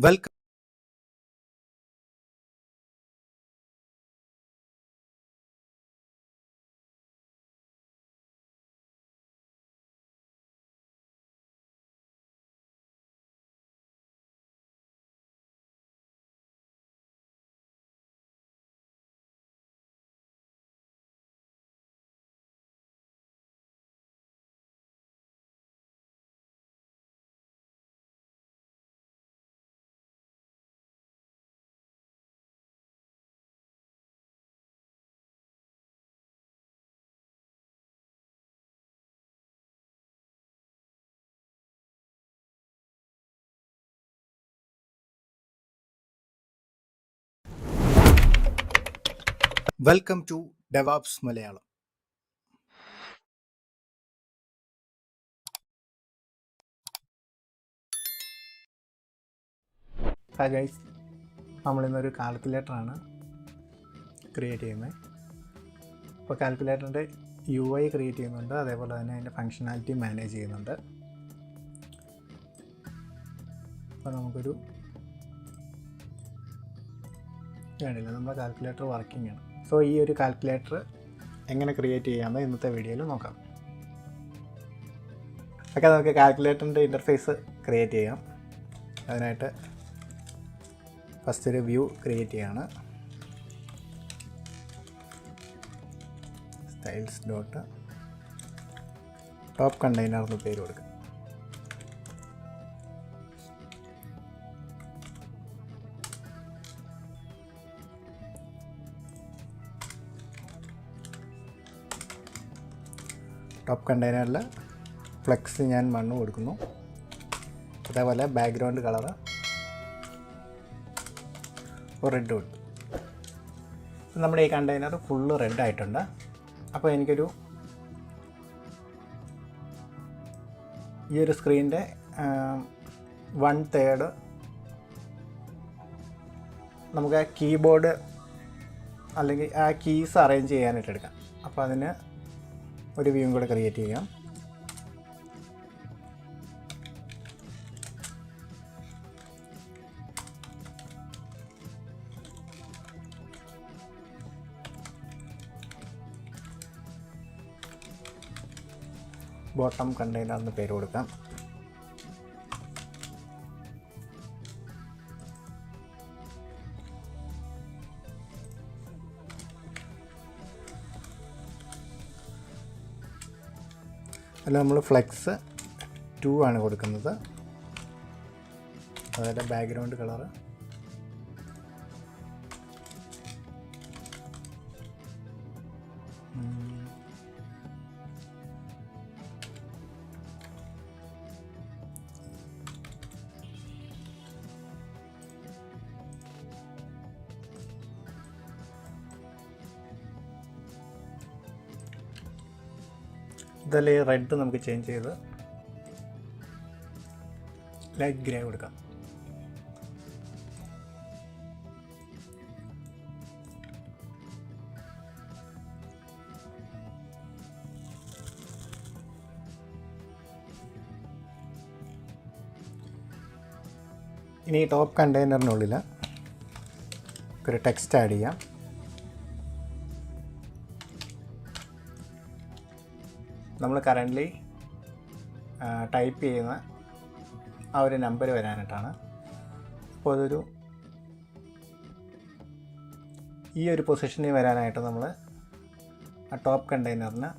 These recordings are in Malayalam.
Welcome, welcome to DevOps Malayalam. Hi guys, നമ്മളിന്നൊരു കാൽക്കുലേറ്ററാണ് ക്രിയേറ്റ് ചെയ്യുന്നത്. അപ്പോൾ കാൽക്കുലേറ്ററിൻ്റെ UI ക്രിയേറ്റ് ചെയ്യുന്നുണ്ട്, അതേപോലെ തന്നെ അതിൻ്റെ ഫങ്ഷനാലിറ്റി മാനേജ് ചെയ്യുന്നുണ്ട്. അപ്പോൾ നമുക്കൊരു വേണ്ടില്ല, നമ്മുടെ കാൽക്കുലേറ്റർ വർക്കിംഗ് ആണ്. സോ ഈ ഒരു കാൽക്കുലേറ്റർ എങ്ങനെ ക്രിയേറ്റ് ചെയ്യാമെന്ന് ഇന്നത്തെ വീഡിയോയിൽ നോക്കാം. ഓക്കെ, നമുക്ക് കാൽക്കുലേറ്ററിൻ്റെ ഇൻ്റർഫേസ് ക്രിയേറ്റ് ചെയ്യാം. അതിനായിട്ട് ഫസ്റ്റ് ഒരു വ്യൂ ക്രിയേറ്റ് ചെയ്യാണ്. സ്റ്റൈൽസ് ഡോട്ട് ടോപ്പ് കണ്ടെയ്നർ എന്ന് പേര് കൊടുക്കുക. ടോപ്പ് കണ്ടെയ്നറിൽ ഫ്ലെക്സ് ഞാൻ 1 കൊടുക്കുന്നു. അതേപോലെ ബാക്ക്ഗ്രൗണ്ട് കളറ് റെഡ് കൊടുത്തു. നമ്മുടെ ഈ കണ്ടെയ്നർ ഫുള്ള് റെഡ് ആയിട്ടുണ്ട്. അപ്പോൾ എനിക്കൊരു ഈ ഒരു സ്ക്രീനിൻ്റെ 1/3 നമുക്ക് ആ കീബോർഡ് അല്ലെങ്കിൽ ആ കീസ് അറേഞ്ച് ചെയ്യാനായിട്ട് എടുക്കാം. അപ്പോൾ അതിന് ഒരു വ്യൂവും കൂടെ ക്രിയേറ്റ് ചെയ്യാം. ബോട്ടം കണ്ടെയ്നർ എന്ന് പേര് കൊടുക്കാം. അതിൽ നമ്മൾ ഫ്ലെക്സ് 2 ആണ് കൊടുക്കുന്നത്. അതുപോലെ ബാക്ക്ഗ്രൗണ്ട് കളറ് ഇതിൽ റെഡ് നമുക്ക് ചേഞ്ച് ചെയ്ത് ലൈറ്റ് ഗ്രേ കൊടുക്കാം. ഇനി ടോപ്പ് കണ്ടെയ്നറിനുള്ളിൽ ഒരു ടെക്സ്റ്റ് ആഡ് ചെയ്യാം. നമ്മൾ കറൻ്റ്ലി ടൈപ്പ് ചെയ്യുന്ന ആ ഒരു നമ്പർ വരാനായിട്ടാണ്. അപ്പോൾ അതൊരു ഈ ഒരു പൊസിഷനിൽ വരാനായിട്ട് നമ്മൾ ആ ടോപ്പ് കണ്ടെയ്നറിന്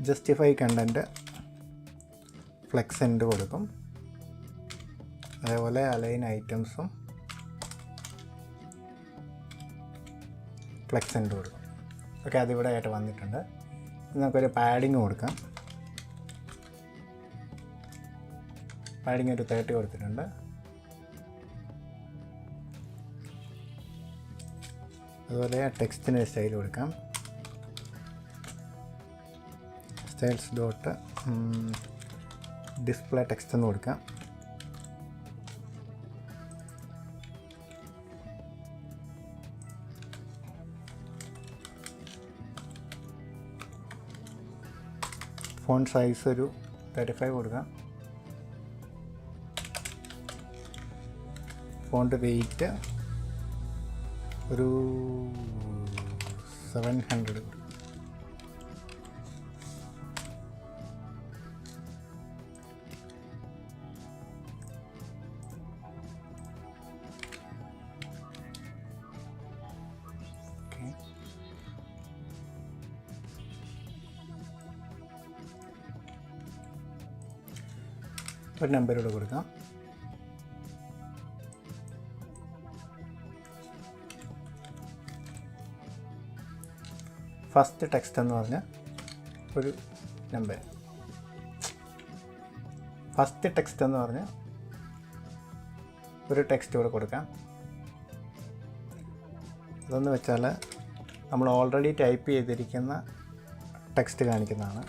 ജസ്റ്റിഫൈ കണ്ടൻറ്റ് ഫ്ലെക്സ് എൻഡ് കൊടുക്കും. അതേപോലെ അലൈൻ ഐറ്റംസും ഫ്ലെക്സ് എൻഡ് കൊടുക്കും. ഓക്കെ, അതിവിടെ ആയിട്ട് വന്നിട്ടുണ്ട്. നമുക്കൊരു പാഡിങ് കൊടുക്കാം. പാഡിങ് ഒരു 30 കൊടുത്തിട്ടുണ്ട്. അതുപോലെ ടെക്സ്റ്റിന് സ്റ്റൈൽ കൊടുക്കാം. സ്റ്റൈൽസ് ഡോട്ട് ഡിസ്പ്ലേ ടെക്സ്റ്റ് എന്ന് കൊടുക്കാം. ഫോണ്ട് സൈസ് ഒരു 35 കൊടുക്കാം. ഫോണ്ട് വെയിറ്റ് ഒരു 700. ഒരു നമ്പറോട് കൊടുക്കാം. ഫസ്റ്റ് ടെക്സ്റ്റ് എന്ന് പറഞ്ഞാൽ ഒരു നമ്പർ. ഫസ്റ്റ് ടെക്സ്റ്റ് എന്ന് പറഞ്ഞാൽ ഒരു ടെക്സ്റ്റ് ഇവിടെ കൊടുക്കാം. അതെന്ന് വെച്ചാൽ നമ്മൾ ഓൾറെഡി ടൈപ്പ് ചെയ്തിരിക്കുന്ന ടെക്സ്റ്റ് കാണിക്കുന്നതാണ്.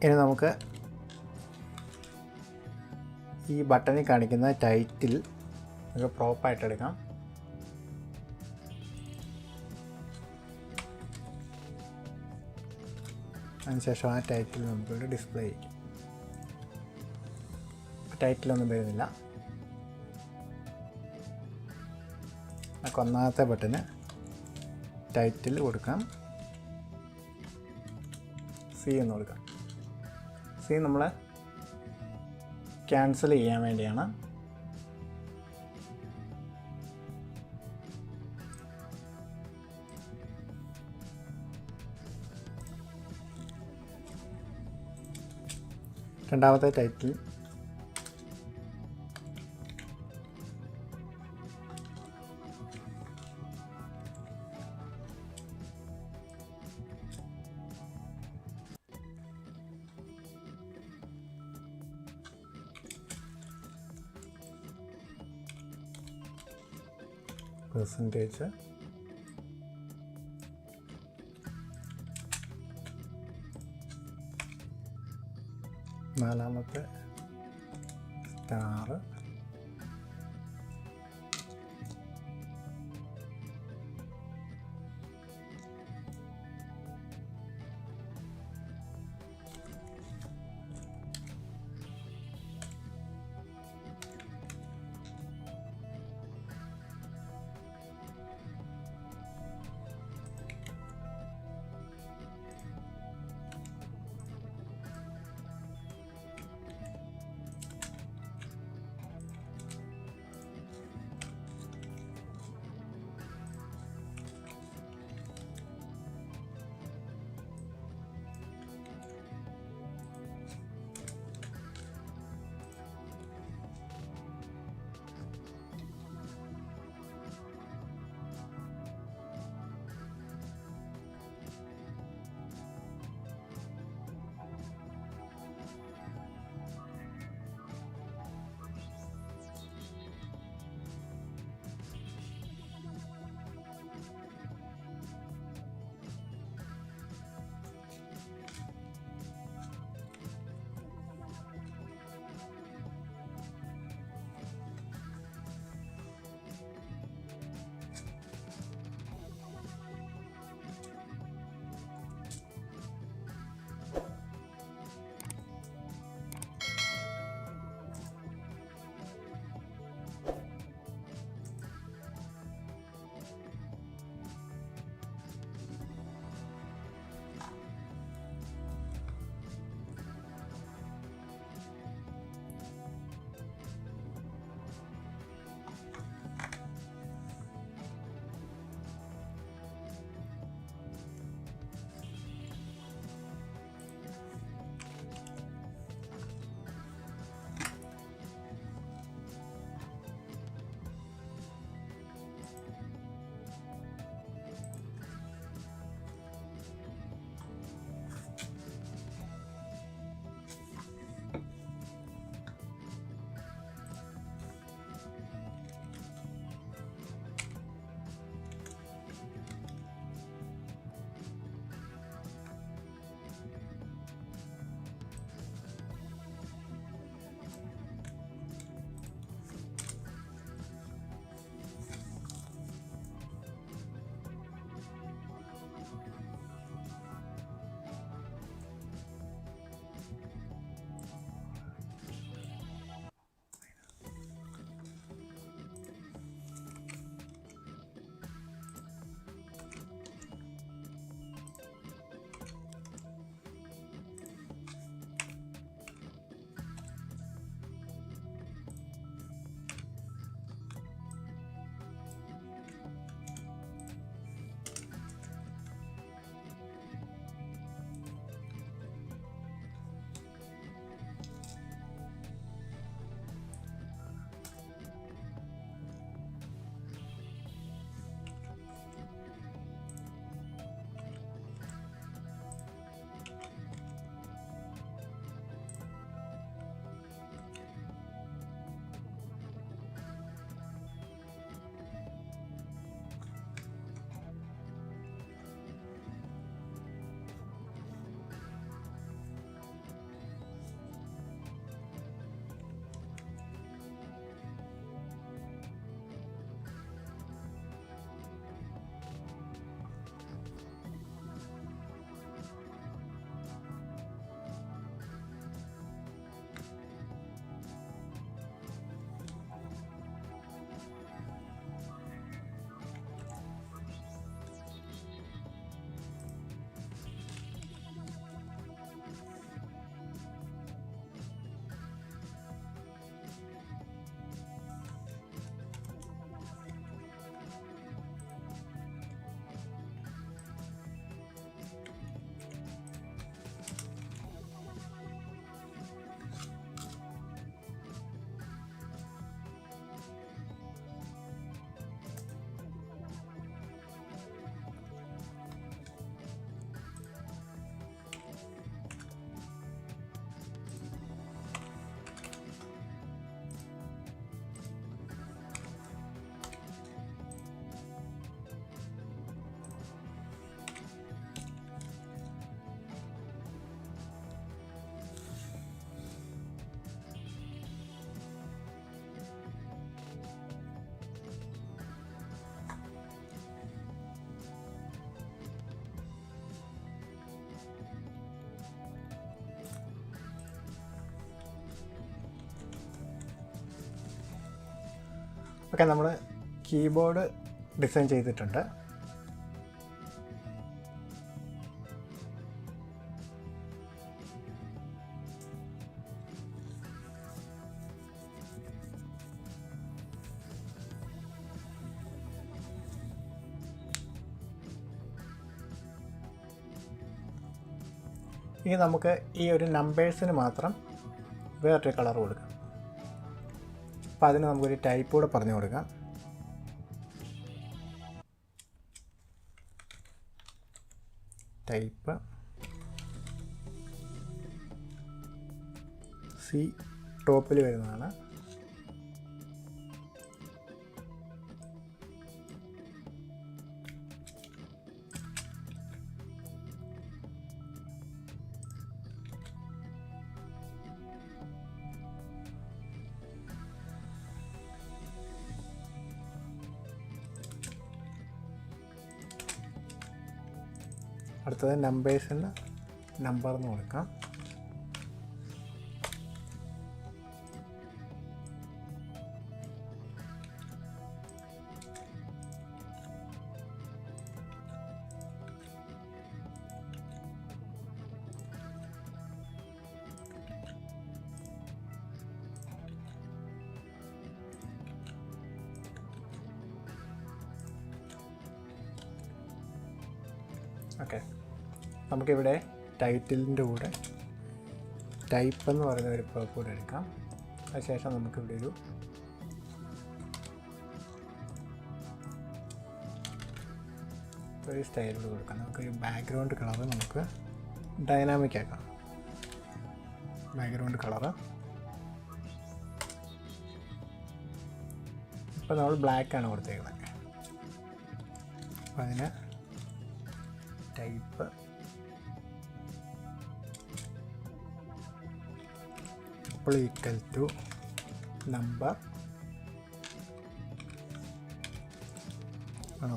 ഇനി നമുക്ക് ഈ ബട്ടണിൽ കാണിക്കുന്ന ടൈറ്റിൽ നമുക്ക് പ്രോപ്പായിട്ട് എടുക്കാം. അതിനുശേഷം ആ ടൈറ്റിൽ നമുക്കിവിടെ ഡിസ്പ്ലേ ചെയ്യും. ടൈറ്റിലൊന്നും വരുന്നില്ല. നമുക്ക് ഒന്നാമത്തെ ബട്ടന് ടൈറ്റിൽ കൊടുക്കാം. സി എന്ന് കൊടുക്കാം. സി നമ്മൾ ക്യാൻസൽ ചെയ്യാൻ വേണ്ടിയാണ്. രണ്ടാമത്തെ ടൈറ്റിൽ പെർസെൻറ്റേജ്, നാലാമത്തെ സ്റ്റാർ, ഓക്കെ, നമ്മൾ കീബോർഡ് ഡിസൈൻ ചെയ്തിട്ടുണ്ട്. ഇനി നമുക്ക് ഈ ഒരു നമ്പേഴ്സിന് മാത്രം വേറൊരു കളർ കൊടുക്കാം. അപ്പോൾ അതിന് നമുക്കൊരു ടൈപ്പ് കൂടെ പറഞ്ഞു കൊടുക്കാം. ടൈപ്പ് സി ടോപ്പിൽ വരുന്നതാണ്. അടുത്തത് നമ്പേഴ്സിന് നമ്പർ എന്ന് കൊടുക്കാം. ഓക്കെ, നമുക്കിവിടെ ടൈറ്റിലിൻ്റെ കൂടെ ടൈപ്പ് എന്ന് പറയുന്ന ഒരു കൂടെ എടുക്കാം. അതിനുശേഷം നമുക്കിവിടെ ഒരു സ്റ്റൈലിൽ കൊടുക്കാം. നമുക്കൊരു ബാക്ക്ഗ്രൗണ്ട് കളറ് നമുക്ക് ഡൈനാമിക് ആക്കാം. ബാക്ക്ഗ്രൗണ്ട് കളറ് ഇപ്പോൾ നമ്മൾ ബ്ലാക്കാണ് കൊടുത്തേക്കുന്നത്. അപ്പോൾ അതിന് ടൈപ്പ് ഈക്വൽ ടു നമ്പർ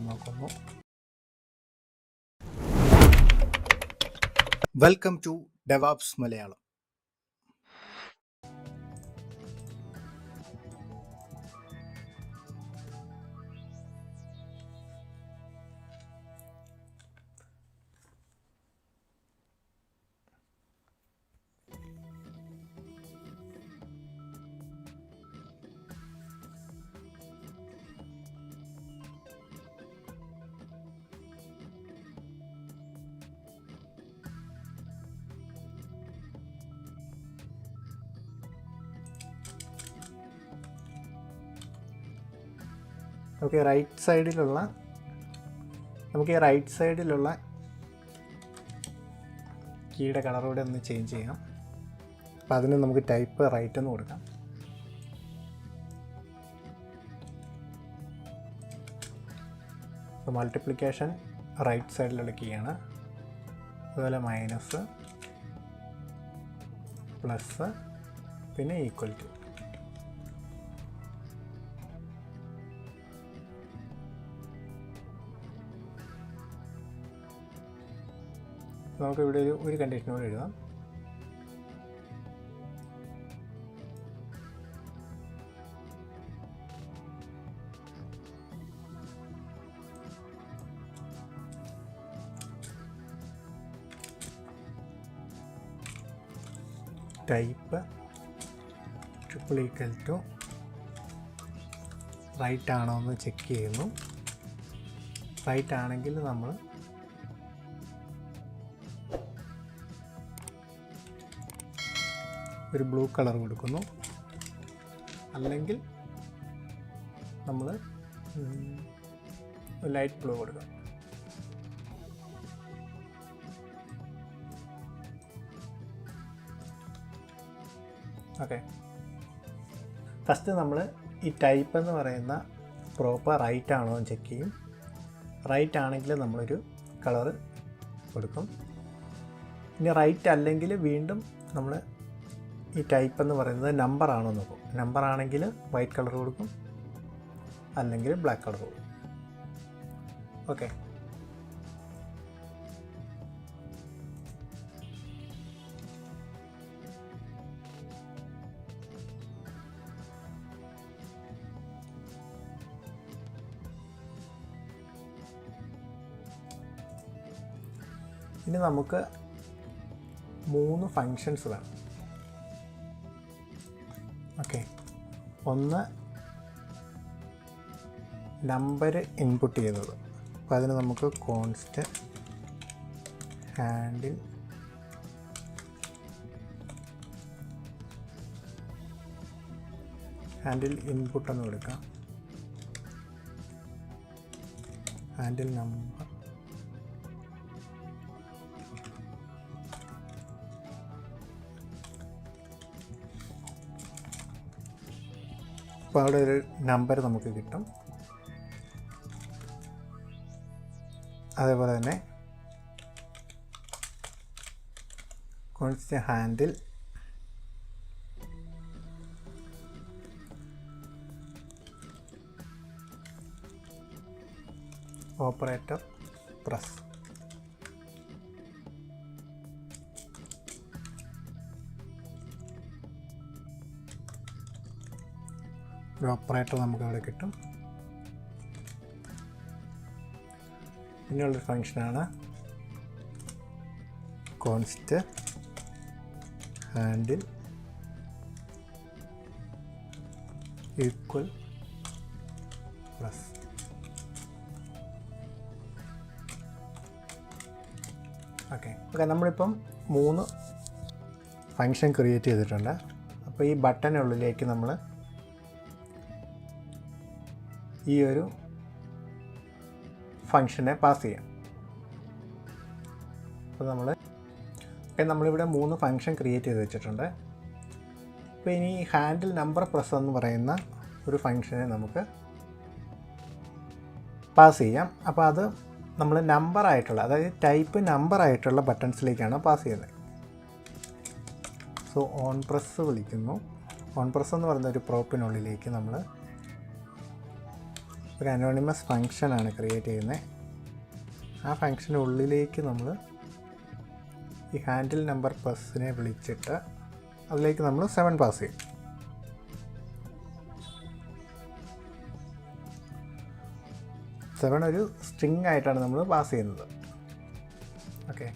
നോക്കുന്നു. Welcome to DevOps Malayalam. നമുക്ക് ഈ റൈറ്റ് സൈഡിലുള്ള കീയുടെ കളറോടെ ഒന്ന് ചേഞ്ച് ചെയ്യാം. അപ്പോൾ അതിന് നമുക്ക് ടൈപ്പ് റൈറ്റ് എന്ന് കൊടുക്കാം. അപ്പോൾ മൾട്ടിപ്ലിക്കേഷൻ റൈറ്റ് സൈഡിലുള്ള കീയാണ്. അതുപോലെ മൈനസ്, പ്ലസ്, പിന്നെ ഈക്വൽ ടു. നമുക്കിവിടെ ഒരു കണ്ടീഷൻ കൂടെ എഴുതാം. Type triple equal to right ആണോ എന്ന് ചെക്ക് ചെയ്യുന്നു. റൈറ്റ് ആണെങ്കിൽ നമ്മൾ ഒരു ബ്ലൂ കളർ കൊടുക്കുന്നു. അല്ലെങ്കിൽ നമ്മൾ ലൈറ്റ് ബ്ലൂ കൊടുക്കാം. ഓക്കെ, ഫസ്റ്റ് നമ്മൾ ഈ ടൈപ്പ് എന്ന് പറയുന്ന പ്രോപ്പർ റൈറ്റ് ആണോ എന്ന് ചെക്ക് ചെയ്യും. റൈറ്റ് ആണെങ്കിൽ നമ്മളൊരു കളറ് കൊടുക്കും. ഇനി റൈറ്റ് അല്ലെങ്കിൽ വീണ്ടും നമ്മൾ ഈ ടൈപ്പ് എന്ന് പറയുന്നത് നമ്പർ ആണോ നോക്കും. നമ്പർ ആണെങ്കിൽ വൈറ്റ് കളർ കൊടുക്കും, അല്ലെങ്കിൽ ബ്ലാക്ക് കളർ കൊടുക്കും. ഓക്കെ, ഇനി നമുക്ക് 3 ഫങ്ഷൻസ് വേണം. ഓക്കെ, ഒന്ന് നമ്പർ ഇൻപുട്ട് ചെയ്യുന്നത്. അപ്പോൾ അതിന് നമുക്ക് കോൺസ്റ്റ് ഹാൻഡിൽ ഇൻപുട്ട് എന്ന് കൊടുക്കാം. ഹാൻഡിൽ നമ്പർ അപ്പോൾ അവിടെ ഒരു നമ്പർ നമുക്ക് കിട്ടും. അതേപോലെ തന്നെ കോൺസ്റ്റ് ഹാൻഡിൽ ഓപ്പറേറ്റർ പ്രസ്. ഒരു ഓപ്പറേറ്റർ നമുക്ക് അവിടെ കിട്ടും. പിന്നെയുള്ളൊരു ഫങ്ഷനാണ് const handle equal plus. Okay, നമ്മളിപ്പം 3 ഫങ്ഷൻ ക്രിയേറ്റ് ചെയ്തിട്ടുണ്ട്. അപ്പോൾ ഈ ബട്ടനുള്ളിലേക്ക് നമ്മൾ ഈ ഒരു ഫങ്ഷനെ പാസ് ചെയ്യാം. അപ്പോൾ നമ്മളിവിടെ 3 ഫങ്ഷൻ ക്രിയേറ്റ് ചെയ്ത് വെച്ചിട്ടുണ്ട്. അപ്പോൾ ഇനി ഹാൻഡിൽ നമ്പർ പ്രസ് എന്ന് പറയുന്ന ഒരു ഫങ്ഷനെ നമുക്ക് പാസ് ചെയ്യാം. അപ്പോൾ അത് നമ്മൾ നമ്പറായിട്ടുള്ള, അതായത് ടൈപ്പ് നമ്പറായിട്ടുള്ള ബട്ടൺസിലേക്കാണ് പാസ് ചെയ്യുന്നത്. സോ ഓൺ പ്രസ് വിളിക്കുന്നു. ഓൺ പ്രസ് എന്ന് പറയുന്ന ഒരു പ്രോപ്പിനുള്ളിലേക്ക് നമ്മൾ ഒരു അനോണിമസ് ഫങ്ഷനാണ് ക്രിയേറ്റ് ചെയ്യുന്നത്. ആ ഫങ്ഷനുള്ളിലേക്ക് നമ്മൾ ഈ ഹാൻഡിൽ നമ്പർ പ്രസ്സിനെ വിളിച്ചിട്ട് അതിലേക്ക് നമ്മൾ 7 പാസ് ചെയ്യും. സെവൻ ഒരു സ്ട്രിങ് ആയിട്ടാണ് നമ്മൾ പാസ് ചെയ്യുന്നത്. ഓക്കെ,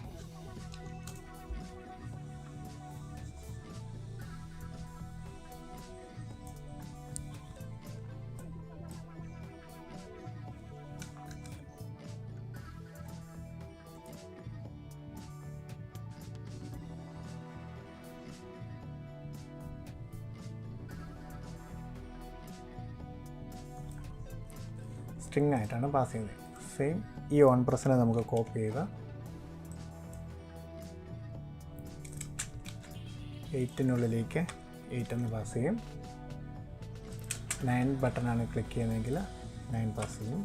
സ്ട്രിങ് ആയിട്ടാണ് പാസ് ചെയ്യുന്നത്. സെയിം ഈ ഓൺ പ്രസ്സിനെ നമുക്ക് കോപ്പി ചെയ്ത് 8-നുള്ളിലേക്ക് 8 എന്ന് പാസ് ചെയ്യും. 9 ബട്ടണാണ് ക്ലിക്ക് ചെയ്യുന്നതെങ്കിൽ 9 പാസ് ചെയ്യും.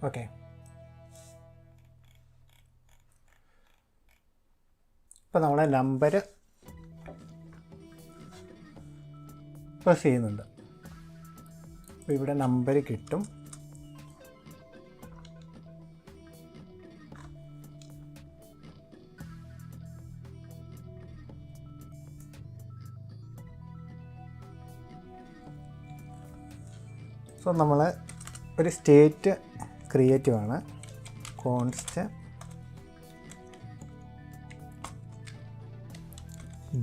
ഓക്കെ, ഇപ്പോൾ നമ്മളെ നമ്പർ പ്രസ് ചെയ്യുന്നുണ്ട്. അപ്പോൾ ഇവിടെ നമ്പർ കിട്ടും. സോ നമ്മൾ ഒരു സ്റ്റേറ്റ് ക്രിയേറ്റീവാണ്. കോൺസ്റ്റ്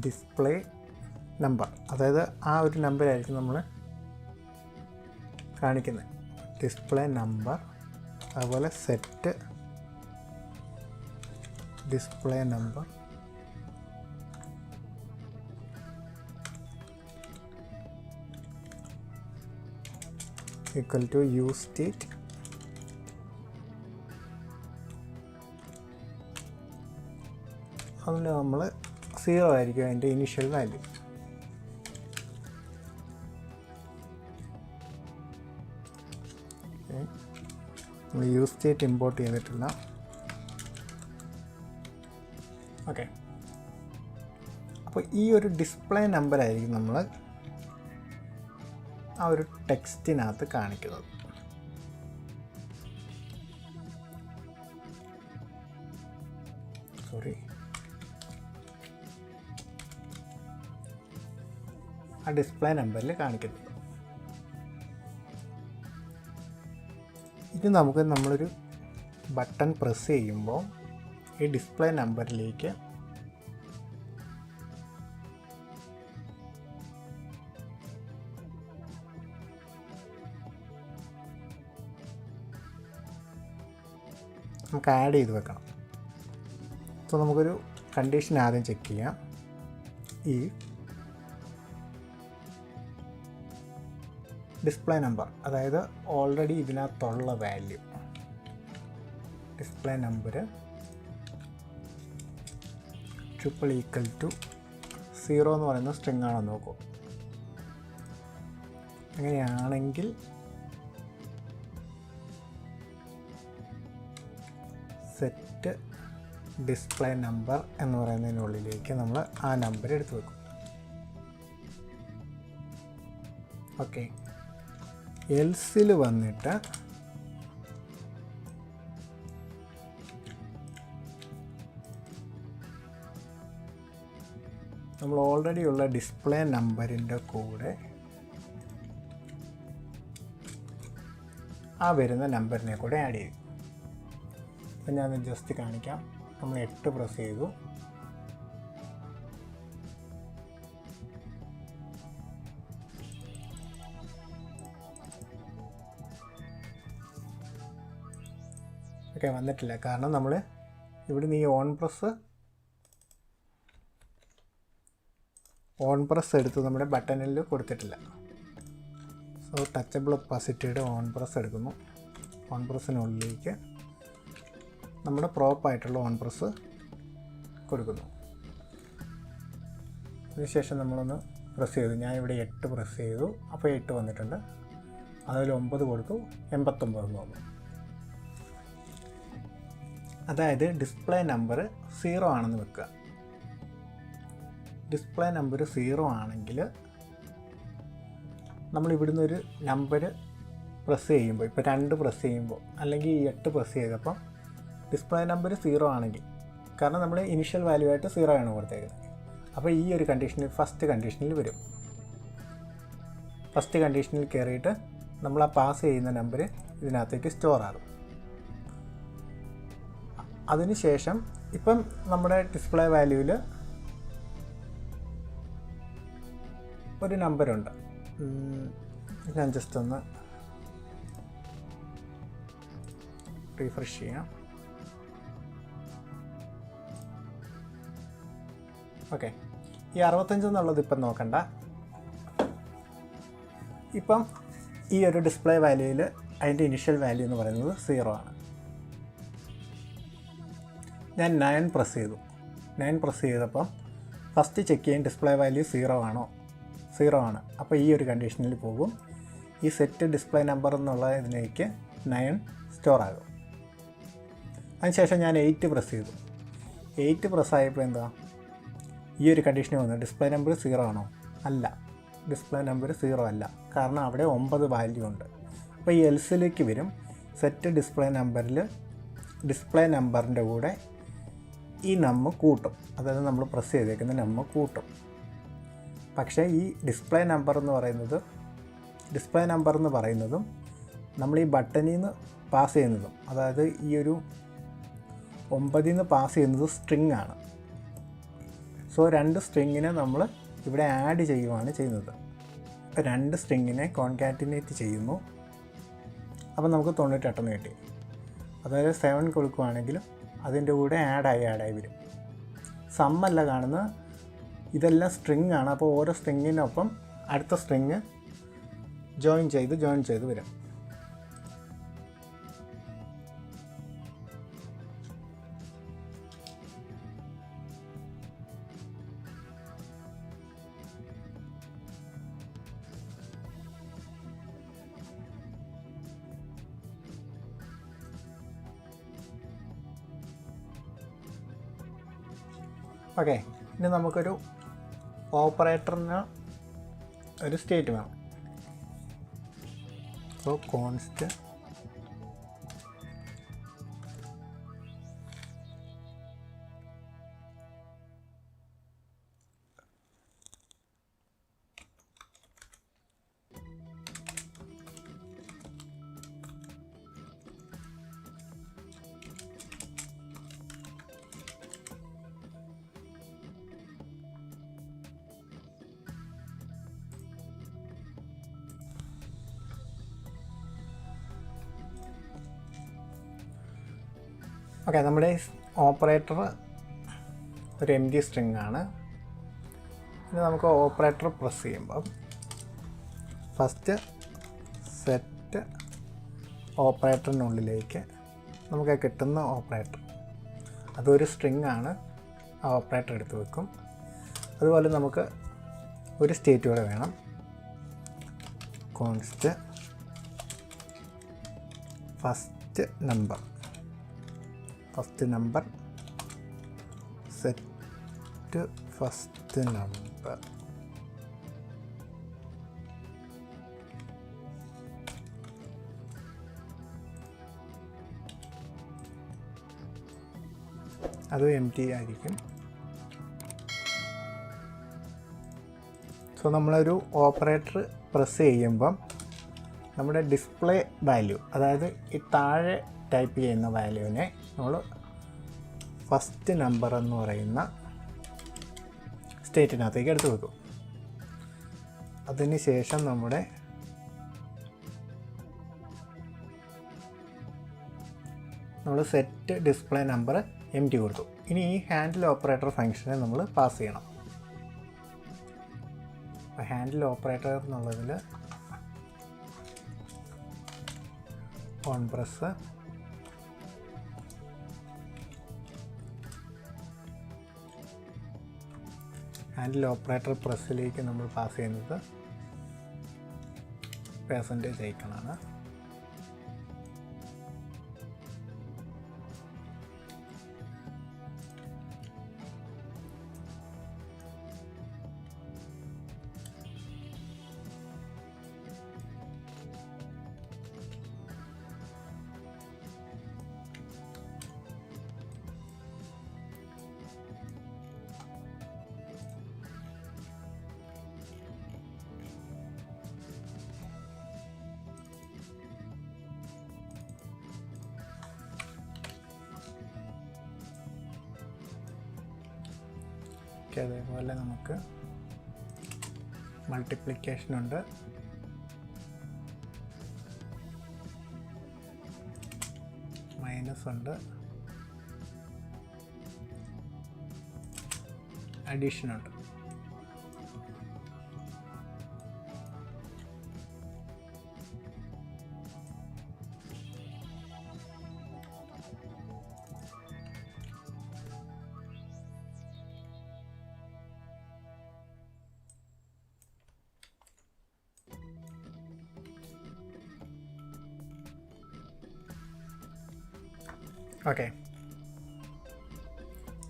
ഡിസ്പ്ലേ നമ്പർ, അതായത് ആ ഒരു നമ്പറായിരിക്കും നമ്മൾ കാണിക്കുന്നത്. ഡിസ്പ്ലേ നമ്പർ, അതുപോലെ set display number equal to use state അതിൽ നമ്മൾ 0 ആയിരിക്കും അതിൻ്റെ ഇനീഷ്യൽ വാല്യൂ. നമ്മൾ യൂസ് സ്റ്റേറ്റ് ഇമ്പോർട്ട് ചെയ്തിട്ടില്ല. ഓക്കെ, അപ്പോൾ ഈ ഒരു ഡിസ്പ്ലേ നമ്പർ ആയിരിക്കും നമ്മൾ ആ ഒരു ടെക്സ്റ്റിനകത്ത് കാണിക്കുന്നത്. ആ ഡിസ്പ്ലേ നമ്പറിൽ കാണിക്കുന്നത്. ഇത് നമ്മളൊരു ബട്ടൺ പ്രസ് ചെയ്യുമ്പോൾ ഈ ഡിസ്പ്ലേ നമ്പറിലേക്ക് നമുക്ക് ആഡ് ചെയ്ത് വെക്കണം. സോ നമുക്കൊരു കണ്ടീഷൻ ആദ്യം ചെക്ക് ചെയ്യാം. ഈ ഡിസ്പ്ലേ നമ്പർ, അതായത് ഓൾറെഡി ഇതിനകത്തുള്ള value, display number triple equal to 0 എന്ന് പറയുന്ന സ്ട്രിങ് ആണോ നോക്കൂ. അങ്ങനെയാണെങ്കിൽ സെറ്റ് ഡിസ്പ്ലേ നമ്പർ എന്ന് പറയുന്നതിനുള്ളിലേക്ക് നമ്മൾ ആ നമ്പർ എടുത്ത് വെക്കും. ഓക്കെ, എൽസിൽ വന്നിട്ട് നമ്മൾ ഓൾറെഡി ഉള്ള ഡിസ്പ്ലേ നമ്പറിൻ്റെ കൂടെ ആ വരുന്ന നമ്പറിനെ കൂടെ ആഡ് ചെയ്യും. അപ്പം ഞാൻ ജസ്റ്റ് കാണിക്കാം. നമ്മൾ 8 പ്രസ് ചെയ്തു. ഓക്കെ, വന്നിട്ടില്ല. കാരണം നമ്മൾ ഇവിടുന്ന് ഈ ഓൺ പ്രസ് എടുത്ത് നമ്മുടെ ബട്ടണിൽ കൊടുത്തിട്ടില്ല. സോ ടച്ചബിൾ ഒപ്പാസിറ്റിയുടെ ഓൺ പ്രസ് എടുക്കുന്നു. ഓൺ പ്രസ്സിനുള്ളിലേക്ക് നമ്മുടെ പ്രോപ്പായിട്ടുള്ള ഓൺ പ്രസ് കൊടുക്കുന്നു. അതിനുശേഷം നമ്മളൊന്ന് പ്രസ് ചെയ്തു. ഞാൻ ഇവിടെ 8 പ്രസ് ചെയ്തു. അപ്പോൾ 8 വന്നിട്ടുണ്ട്. അതിൽ 9 കൊടുത്തു, 89 വന്നു. അതായത് ഡിസ്പ്ലേ നമ്പർ 0 ആണെന്ന് വെക്കുക. ഡിസ്പ്ലേ നമ്പർ 0 ആണെങ്കിൽ നമ്മൾ ഇവിടുന്ന് ഒരു നമ്പർ പ്രസ് ചെയ്യുമ്പോൾ, ഇപ്പോൾ 2 പ്രസ് ചെയ്യുമ്പോൾ അല്ലെങ്കിൽ 8 പ്രസ് ചെയ്തപ്പോൾ ഡിസ്പ്ലേ നമ്പർ 0 ആണെങ്കിൽ, കാരണം നമ്മൾ ഇനിഷ്യൽ വാല്യൂ ആയിട്ട് 0 ആണ് കൊടുത്തേക്കുന്നത്. അപ്പോൾ ഈ ഒരു കണ്ടീഷനിൽ ഫസ്റ്റ് കണ്ടീഷനിൽ വരും. ഫസ്റ്റ് കണ്ടീഷനിൽ കയറിയിട്ട് നമ്മൾ ആ പാസ് ചെയ്യുന്ന നമ്പർ ഇതിനകത്തേക്ക് സ്റ്റോർ ആകും. അതിനുശേഷം ഇപ്പം നമ്മുടെ ഡിസ്പ്ലേ വാല്യൂവിൽ ഒരു നമ്പറുണ്ട്. ഞാൻ ജസ്റ്റ് ഒന്ന് റീഫ്രഷ് ചെയ്യാം. ഓക്കെ, ഈ 65 എന്നുള്ളത് ഇപ്പം നോക്കണ്ട. ഇപ്പം ഈ ഒരു ഡിസ്പ്ലേ വാല്യൂവിൽ അതിൻ്റെ ഇനിഷ്യൽ വാല്യൂ എന്ന് പറയുന്നത് 0 ആണ്. ഞാൻ 9 പ്രസ് ചെയ്തു. 9 പ്രസ് ചെയ്തപ്പം ഫസ്റ്റ് ചെക്ക് ചെയ്യാൻ ഡിസ്പ്ലേ വാല്യൂ 0 ആണോ. 0 ആണ്. അപ്പോൾ ഈ ഒരു കണ്ടീഷനിൽ പോകും. ഈ സെറ്റ് ഡിസ്പ്ലേ നമ്പർ എന്നുള്ള ഇതിലേക്ക് 9 സ്റ്റോർ ആകും. അതിനുശേഷം ഞാൻ 8 പ്രസ് ചെയ്തു. 8 പ്രസ് ആയപ്പോൾ എന്താ, ഈ ഒരു കണ്ടീഷനിൽ വന്നു. ഡിസ്പ്ലേ നമ്പർ 0 ആണോ? അല്ല, ഡിസ്പ്ലേ നമ്പർ 0 അല്ല. കാരണം അവിടെ 9 വാല്യൂ ഉണ്ട്. അപ്പോൾ ഈ എൽസിലേക്ക് വരും. സെറ്റ് ഡിസ്പ്ലേ നമ്പറിൽ ഡിസ്പ്ലേ നമ്പറിൻ്റെ കൂടെ ഈ നമ്പർ കൂട്ടും. അതായത് നമ്മൾ പ്രസ് ചെയ്തേക്കുന്ന നമ്പർ കൂട്ടും. പക്ഷേ ഈ ഡിസ്പ്ലേ നമ്പർ എന്ന് പറയുന്നതും നമ്മൾ ഈ ബട്ടണിൽ നിന്ന് പാസ് ചെയ്യുന്നതും, അതായത് ഈ ഒരു 9ൽ നിന്ന് പാസ് ചെയ്യുന്നത് സ്ട്രിങ് ആണ്. സോ 2 സ്ട്രിങ്ങിനെ നമ്മൾ ഇവിടെ ആഡ് ചെയ്യുകയാണ് ചെയ്യുന്നത്. 2 സ്ട്രിങ്ങിനെ കോൺകാറ്റിനേറ്റ് ചെയ്യുന്നു. അപ്പോൾ നമുക്ക് 98 കിട്ടി. അതായത് 7 കൊടുക്കുകയാണെങ്കിലും അതിൻ്റെ കൂടെ ആഡായി വരും. സമ്മല്ല കാണുന്നത്, ഇതെല്ലാം സ്ട്രിങ് ആണ്. അപ്പോൾ ഓരോ സ്ട്രിങ്ങിനൊപ്പം അടുത്ത സ്ട്രിങ് ജോയിൻ ചെയ്ത് വരും. ഓക്കെ, ഇനി നമുക്കൊരു ഓപ്പറേറ്ററിന് ഒരു സ്റ്റേറ്റ് വേണം. അപ്പോൾ കോൺസ്റ്റ് ഓക്കെ, നമ്മുടെ ഓപ്പറേറ്റർ ഒരു എം ടി സ്ട്രിങ് ആണ്. ഇനി നമുക്ക് ഓപ്പറേറ്റർ പ്രസ് ചെയ്യുമ്പം ഫസ്റ്റ് സെറ്റ് ഓപ്പറേറ്ററിനുള്ളിലേക്ക് നമുക്ക് കിട്ടുന്ന ഓപ്പറേറ്റർ അതൊരു സ്ട്രിങ് ആണ്. ആ ഓപ്പറേറ്റർ എടുത്ത് വെക്കും. അതുപോലെ നമുക്ക് ഒരു സ്റ്റേറ്റ് കൂടെ വേണം. Const first number set first number. അത് എം ടി ആയിരിക്കും. സോ നമ്മളൊരു ഓപ്പറേറ്റർ പ്രസ് ചെയ്യുമ്പം നമ്മുടെ ഡിസ്പ്ലേ വാല്യൂ, അതായത് ഈ താഴെ ടൈപ്പ് ചെയ്യുന്ന വാല്യൂവിനെ നമ്മൾ ഫസ്റ്റ് നമ്പർ എന്ന് പറയുന്ന സ്റ്റേറ്റിനകത്തേക്ക് എടുത്ത് വെക്കും. അതിന് ശേഷം നമ്മൾ set display number M T കൊടുത്തു. ഇനി ഈ ഹാൻഡിൽ ഓപ്പറേറ്റർ ഫംഗ്ഷനെ നമ്മൾ പാസ് ചെയ്യണം. ഹാൻഡിൽ ഓപ്പറേറ്റർ എന്നുള്ളതിൽ ഓൺ പ്രസ് ഹാൻഡിൽ ഓപ്പറേറ്റർ പ്രസ്സിലേക്ക് നമ്മൾ പാസ് ചെയ്യുന്നത് പെർസെൻറ്റേജ് ഐക്കണാണ്. അതേപോലെ നമുക്ക് മൾട്ടിപ്ലിക്കേഷൻ ഉണ്ട്, മൈനസ് ഉണ്ട്, അഡീഷൻ ഉണ്ട്. ഓക്കെ,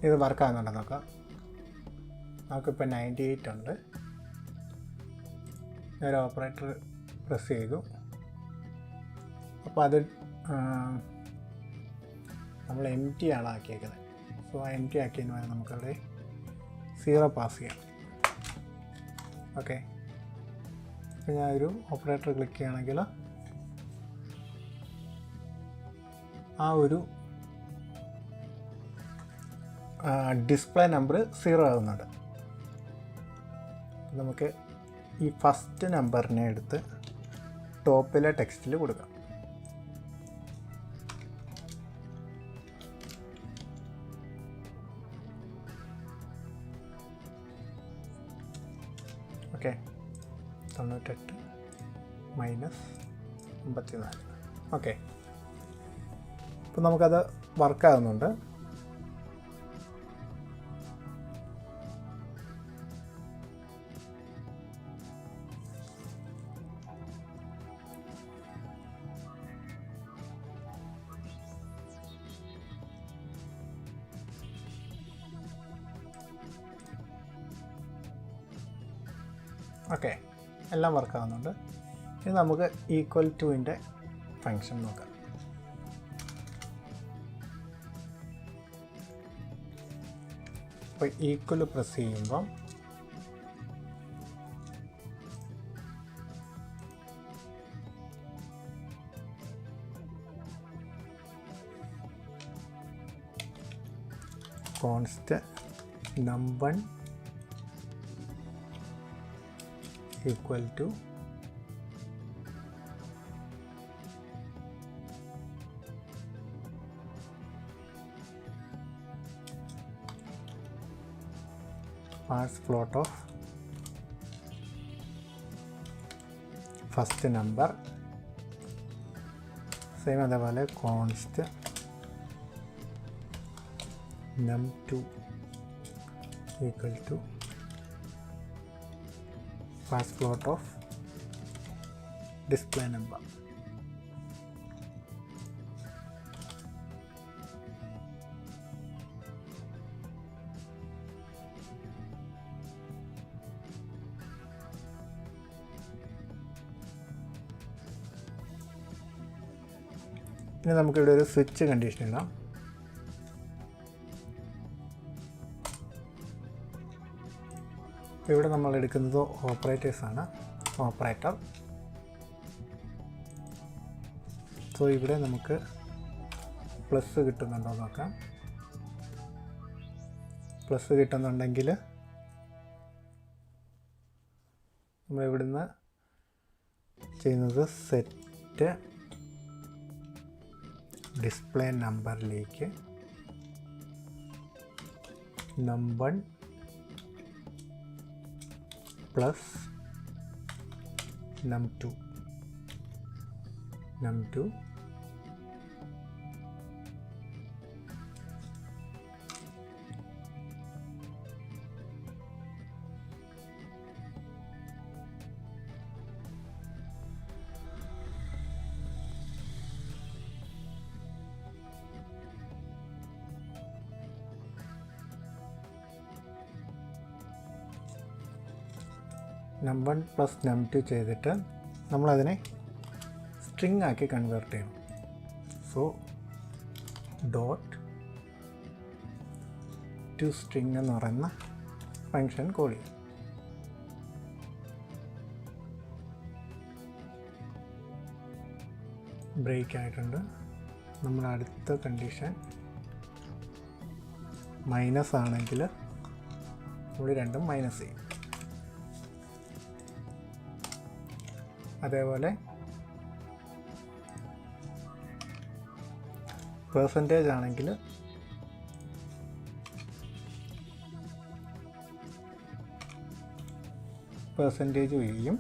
ഇത് വർക്കാകുന്നുണ്ടോ നോക്കാം. നമുക്കിപ്പോൾ 98 ഉണ്ട്. ഒരു ഓപ്പറേറ്റർ പ്രസ് ചെയ്തു. അപ്പോൾ അത് നമ്മൾ എം ടി ആണ് ആക്കിയേക്കുന്നത്. സോ ആ എം ടി ആക്കിയതിന് വേണം നമുക്കവിടെ 0 പാസ് ചെയ്യാം. ഓക്കെ, അപ്പോൾ ഞാനൊരു ഓപ്പറേറ്റർ ക്ലിക്ക് ചെയ്യുകയാണെങ്കിൽ ആ ഒരു ഡിസ്പ്ലേ നമ്പർ 0 ആകുന്നുണ്ട്. നമുക്ക് ഈ ഫസ്റ്റ് നമ്പറിനെ എടുത്ത് ടോപ്പിലെ ടെക്സ്റ്റിൽ കൊടുക്കാം. Okay, 98 minus 54. ഓക്കെ, അപ്പോൾ നമുക്കത് വർക്കാകുന്നുണ്ട്. ഓക്കെ, എല്ലാം വർക്കാവുന്നുണ്ട്. ഇനി നമുക്ക് ഈക്വൽ ടുവിൻ്റെ ഫങ്ഷൻ നോക്കാം. അപ്പോൾ ഈക്വൽ പ്രസ് ചെയ്യുമ്പം const num1 equal to parse float of first number. Same അതേപോലെ const num2 equal to parse float of display number. ഇനി നമുക്കിവിടെ ഒരു സ്വിച്ച് കണ്ടീഷൻ ഇടാം. ഇവിടെ നമ്മൾ എടുക്കുന്നത് ഓപ്പറേറ്റേഴ്സാണ്, ഓപ്പറേറ്റർ. സോ ഇവിടെ നമുക്ക് പ്ലസ് കിട്ടുന്നുണ്ടോ നോക്കാം. പ്ലസ് കിട്ടുന്നുണ്ടെങ്കിൽ നമ്മൾ ഇവിടുന്ന് ചെയ്യുന്നത് സെറ്റ് ഡിസ്പ്ലേ നമ്പറിലേക്ക് num1 plus num2 num1 plus num2 ചെയ്തിട്ട് നമ്മളതിനെ സ്ട്രിങ് ആക്കി കൺവേർട്ട് ചെയ്യണം. സോ ഡോട്ട് ടു സ്ട്രിങ് എന്ന് പറയുന്ന ഫങ്ഷൻ കോൾ ചെയ്യും. ബ്രേക്ക് ആയിട്ടുണ്ട്. നമ്മുടെ അടുത്ത കണ്ടീഷൻ മൈനസ് ആണെങ്കിൽ നമ്മൾ രണ്ടും മൈനസ് ചെയ്യും. അതേപോലെ പെർസെൻറ്റേജ് ആണെങ്കിൽ പെർസെൻറ്റേജ് ചെയ്യും.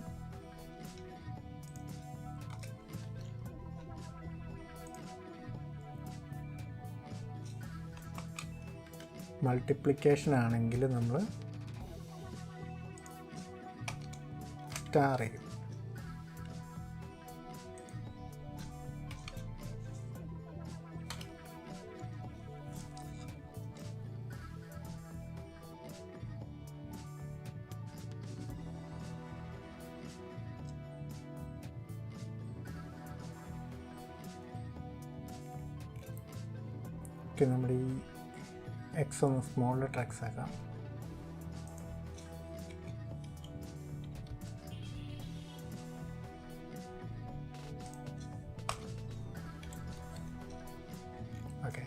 മൾട്ടിപ്ലിക്കേഷൻ ആണെങ്കിൽ നമ്മൾ സ്റ്റാർ ചെയ്യും. നമ്മൾ ഈ എക്സ് ഒന്ന് സ്മോൾ ലെറ്റർ എക്സ് ആക്കാം. ഓക്കെ,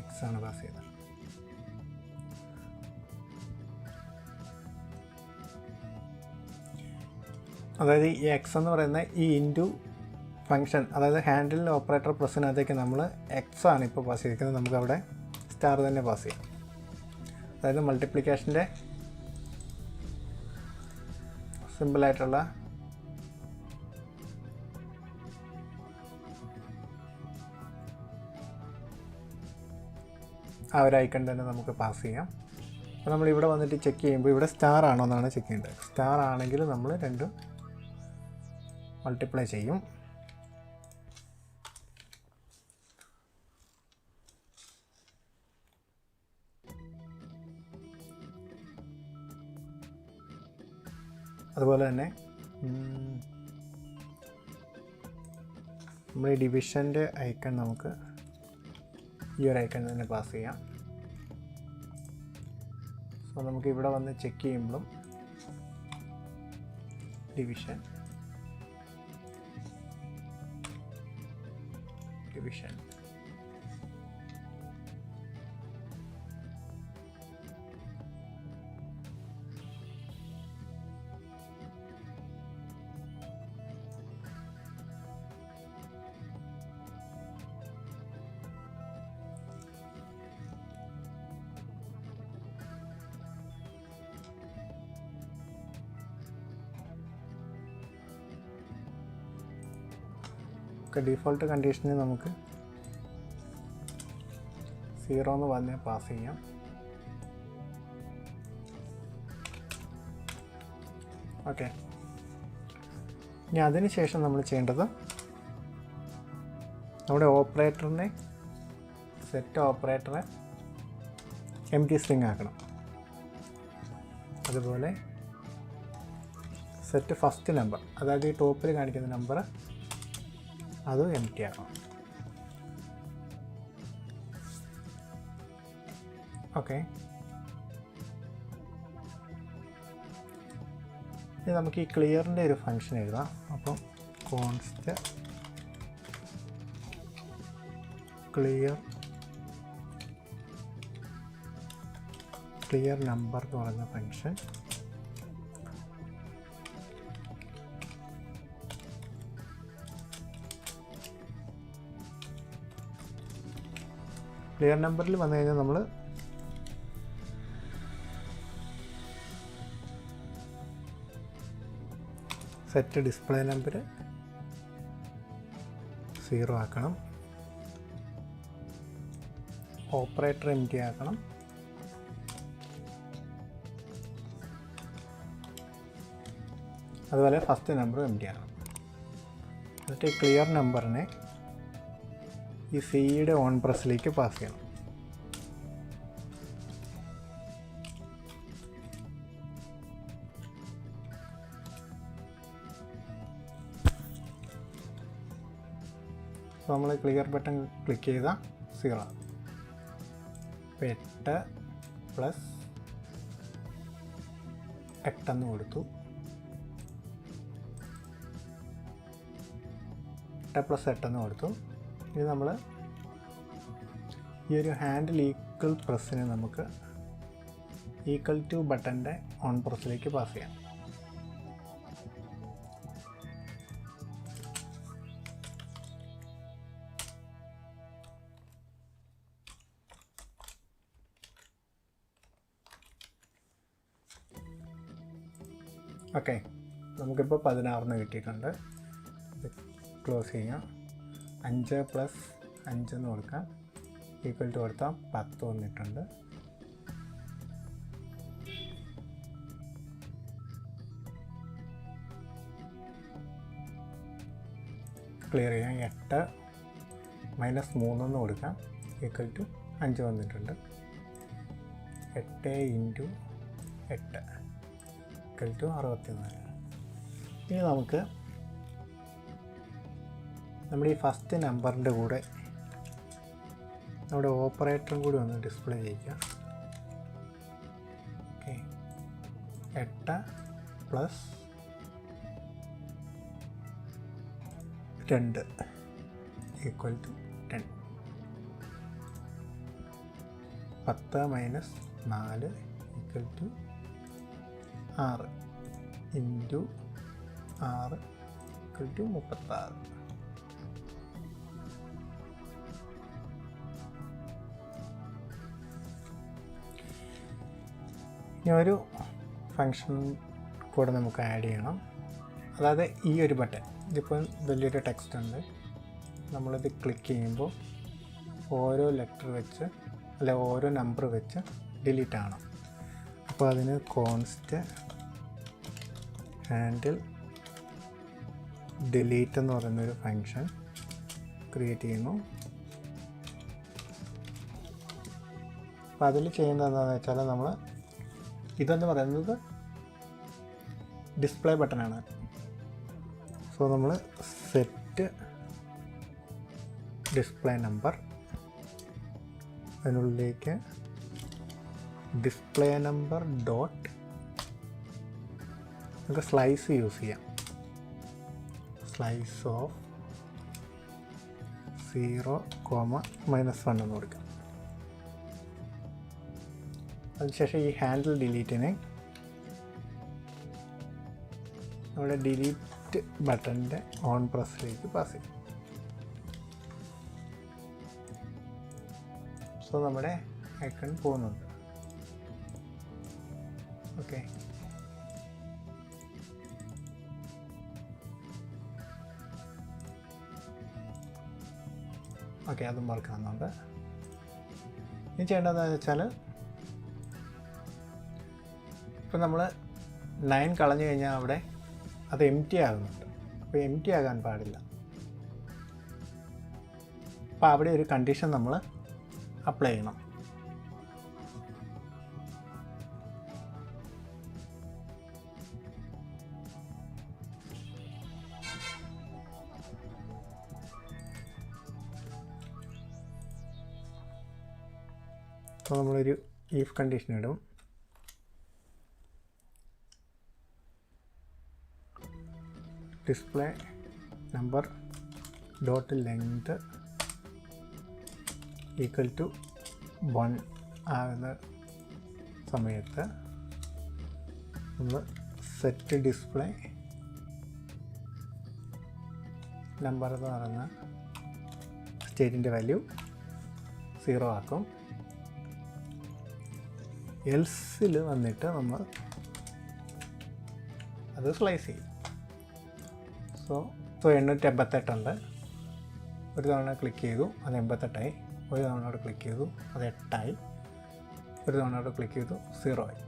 എക്സ് ആണ് പാസ് ചെയ്തത്. അതായത് ഈ എക്സ് എന്ന് പറയുന്ന ഈ ഇൻറ്റു ഫങ്ഷൻ, അതായത് ഹാൻഡിൽ ഓപ്പറേറ്റർ പ്രസ്സിനകത്തേക്ക് നമ്മൾ എക്സ് ആണ് ഇപ്പോൾ പാസ് ചെയ്തിരിക്കുന്നത്. നമുക്കവിടെ സ്റ്റാർ തന്നെ പാസ് ചെയ്യാം. അതായത് മൾട്ടിപ്ലിക്കേഷൻ്റെ സിമ്പിളായിട്ടുള്ള ആ ഒരു ഐക്കൺ തന്നെ നമുക്ക് പാസ് ചെയ്യാം. അപ്പോൾ നമ്മളിവിടെ വന്നിട്ട് ചെക്ക് ചെയ്യുമ്പോൾ ഇവിടെ സ്റ്റാർ ആണോ എന്നാണ് ചെക്ക് ചെയ്യേണ്ടത്. സ്റ്റാർ ആണെങ്കിൽ നമ്മൾ രണ്ടും മൾട്ടിപ്ലൈ ചെയ്യും. അതുപോലെ തന്നെ നമ്മൾ ഈ ഡിവിഷൻ്റെ ഐക്കൺ നമുക്ക് ഈ ഒരു ഐക്കൺ തന്നെ പാസ് ചെയ്യാം. സോ നമുക്ക് ഇവിടെ വന്ന് ചെക്ക് ചെയ്യുമ്പോഴും ഡിവിഷൻ ഡിഫോൾട്ട് കണ്ടീഷന് നമുക്ക് 0 എന്ന് പറഞ്ഞ് പാസ് ചെയ്യാം. ഓക്കെ, ഇനി അതിന് ശേഷം നമ്മൾ ചെയ്യേണ്ടത് നമ്മുടെ ഓപ്പറേറ്ററിനെ സെറ്റ് ഓപ്പറേറ്ററെ എംപ്റ്റി സ്ട്രിങ് ആക്കണം. അതുപോലെ സെറ്റ് ഫസ്റ്റ് നമ്പർ, അതായത് ഈ ടോപ്പിൽ കാണിക്കുന്ന നമ്പർ അത് എംപ്റ്റി ആക്കണം. ഓക്കെ, ഇനി നമുക്ക് ഈ ക്ലിയറിൻ്റെ ഒരു ഫങ്ഷൻ എഴുതാം. അപ്പം കോൺസ്റ്റ് ക്ലിയർ നമ്പർ എന്ന് പറയുന്ന ഫങ്ഷൻ ക്ലിയർ നമ്പറിൽ വന്നു കഴിഞ്ഞാൽ നമ്മൾ സെറ്റ് ഡിസ്പ്ലേ നമ്പർ 0 ആക്കണം, ഓപ്പറേറ്റർ എംപ്റ്റി ആക്കണം, അതുപോലെ ഫസ്റ്റ് നമ്പർ എംപ്റ്റി ആക്കണം. എന്നിട്ട് ക്ലിയർ നമ്പറിനെ ഈ സിയുടെ ഓൺ പ്രസ്സിലേക്ക് പാസ് ചെയ്യണം. സോ നമ്മൾ ക്ലിയർ ബട്ടൺ ക്ലിക്ക് ചെയ്താൽ 0. അപ്പോൾ 8 പ്ലസ് 8 എന്ന് കൊടുത്തു. 8 പ്ലസ് 8 എന്ന് കൊടുത്തു. ഇനി നമ്മൾ ഈ ഒരു ഹാൻഡിൽ ഈക്വൽ പ്രസ്സിനെ നമുക്ക് ഈക്വൽ ടു ബട്ടൻ്റെ ഓൺ പ്രസ്സിലേക്ക് പാസ് ചെയ്യാം. ഓക്കെ, നമുക്കിപ്പോൾ 16 കിട്ടിയിട്ടുണ്ട്. ഇത് ക്ലോസ് ചെയ്യാം. 5 പ്ലസ് 5 എന്ന് കൊടുക്കാം, ഈക്വൽ ടു കൊടുത്താൽ 10 വന്നിട്ടുണ്ട്. ക്ലിയർ ചെയ്യാം. 8 മൈനസ് 3 എന്ന് കൊടുക്കാം, ഈക്വൽ ടു 5 വന്നിട്ടുണ്ട്. 8 ഇൻറ്റു 8 ഈക്വൽ ടു 64. ഇനി നമുക്ക് നമ്മുടെ ഈ ഫസ്റ്റ് നമ്പറിൻ്റെ കൂടെ നമ്മുടെ ഓപ്പറേറ്ററും കൂടി ഒന്ന് ഡിസ്പ്ലേ ചെയ്യിക്കാം. Okay, 8 plus 2 equal to 10. 10 minus 4 equal to 6 into 6 equal to 36. ഇനി ഒരു ഫങ്ഷൻ കൂടെ നമുക്ക് ആഡ് ചെയ്യണം. അതായത് ഈ ഒരു ബട്ടൺ, ഇതിപ്പോൾ വലിയൊരു ടെക്സ്റ്റ് ഉണ്ട്, നമ്മളിത് ക്ലിക്ക് ചെയ്യുമ്പോൾ ഓരോ ലെറ്റർ വെച്ച് അല്ലെ ഓരോ നമ്പർ വെച്ച് ഡിലീറ്റ് ആവണം. അപ്പോൾ അതിന് കോൺസ്റ്റ് ഹാൻഡിൽ ഡിലീറ്റ് എന്ന് പറയുന്നൊരു ഫങ്ഷൻ ക്രിയേറ്റ് ചെയ്യുന്നു. അപ്പോൾ അതിൽ ചെയ്യുന്നത് എന്താണെന്ന് വെച്ചാൽ നമ്മൾ ഇതെന്ന് പറയുന്നത് ഡിസ്പ്ലേ ബട്ടണാണ്. സോ നമ്മൾ സെറ്റ് ഡിസ്പ്ലേ നമ്പർ, അതിനുള്ളിലേക്ക് ഡിസ്പ്ലേ നമ്പർ ഡോട്ട്, നമുക്ക് സ്ലൈസ് യൂസ് ചെയ്യാം. സ്ലൈസ് ഓഫ് 0,-1 എന്ന് കൊടുക്കാം. അതിനുശേഷം ഈ ഹാൻഡിൽ ഡിലീറ്റിനെ നമ്മുടെ ഡിലീറ്റ് ബട്ടൻ്റെ ഓൺ പ്രസ്സിലേക്ക് പാസ് ചെയ്യും. സോ നമ്മുടെ ഐക്കൺ പോകുന്നുണ്ട്. ഓക്കെ, ഓക്കെ, അതും വർക്ക് ആകുന്നുണ്ട്. ഇനി ചെയ്യേണ്ടതെന്ന് വെച്ചാൽ, ഇപ്പം നമ്മൾ 9 കളഞ്ഞു കഴിഞ്ഞാൽ അവിടെ അത് എംറ്റി ആകുന്നുണ്ട്. അപ്പോൾ എംറ്റി ആകാൻ പാടില്ല. അപ്പോൾ അവിടെ ഒരു കണ്ടീഷൻ നമ്മൾ അപ്ലൈ ചെയ്യണം. അപ്പോൾ നമ്മളൊരു ഈഫ് കണ്ടീഷൻ ഇടും. Display number dot length equal to 1 ആകുന്ന സമയത്ത് നമ്മൾ സെറ്റ് ഡിസ്പ്ലേ നമ്പർ എന്ന് പറയുന്ന സ്റ്റേറ്റിൻ്റെ വാല്യൂ 0 ആക്കും. എൽസിൽ വന്നിട്ട് നമ്മൾ അത് സ്ലൈസ് ചെയ്യും. സോ 888 ഉണ്ട്. ഒരു തവണ ക്ലിക്ക് ചെയ്തു, അത് 88 ആയി. ഒരു തവണ അവിടെ ക്ലിക്ക് ചെയ്തു, അത് 8 ആയി. ഒരു തവണ അവിടെ ക്ലിക്ക് ചെയ്തു, 0 ആയി.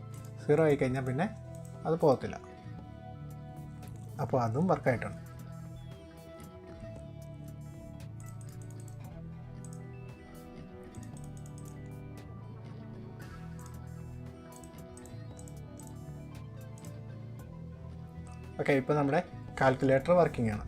0 ആയി കഴിഞ്ഞാൽ പിന്നെ അത് പോകത്തില്ല. അപ്പോൾ അതും വർക്കായിട്ടുണ്ട്. ഓക്കെ, ഇപ്പോൾ നമ്മുടെ കാൽക്കുലേറ്റർ വർക്കിംഗ് ആണ്.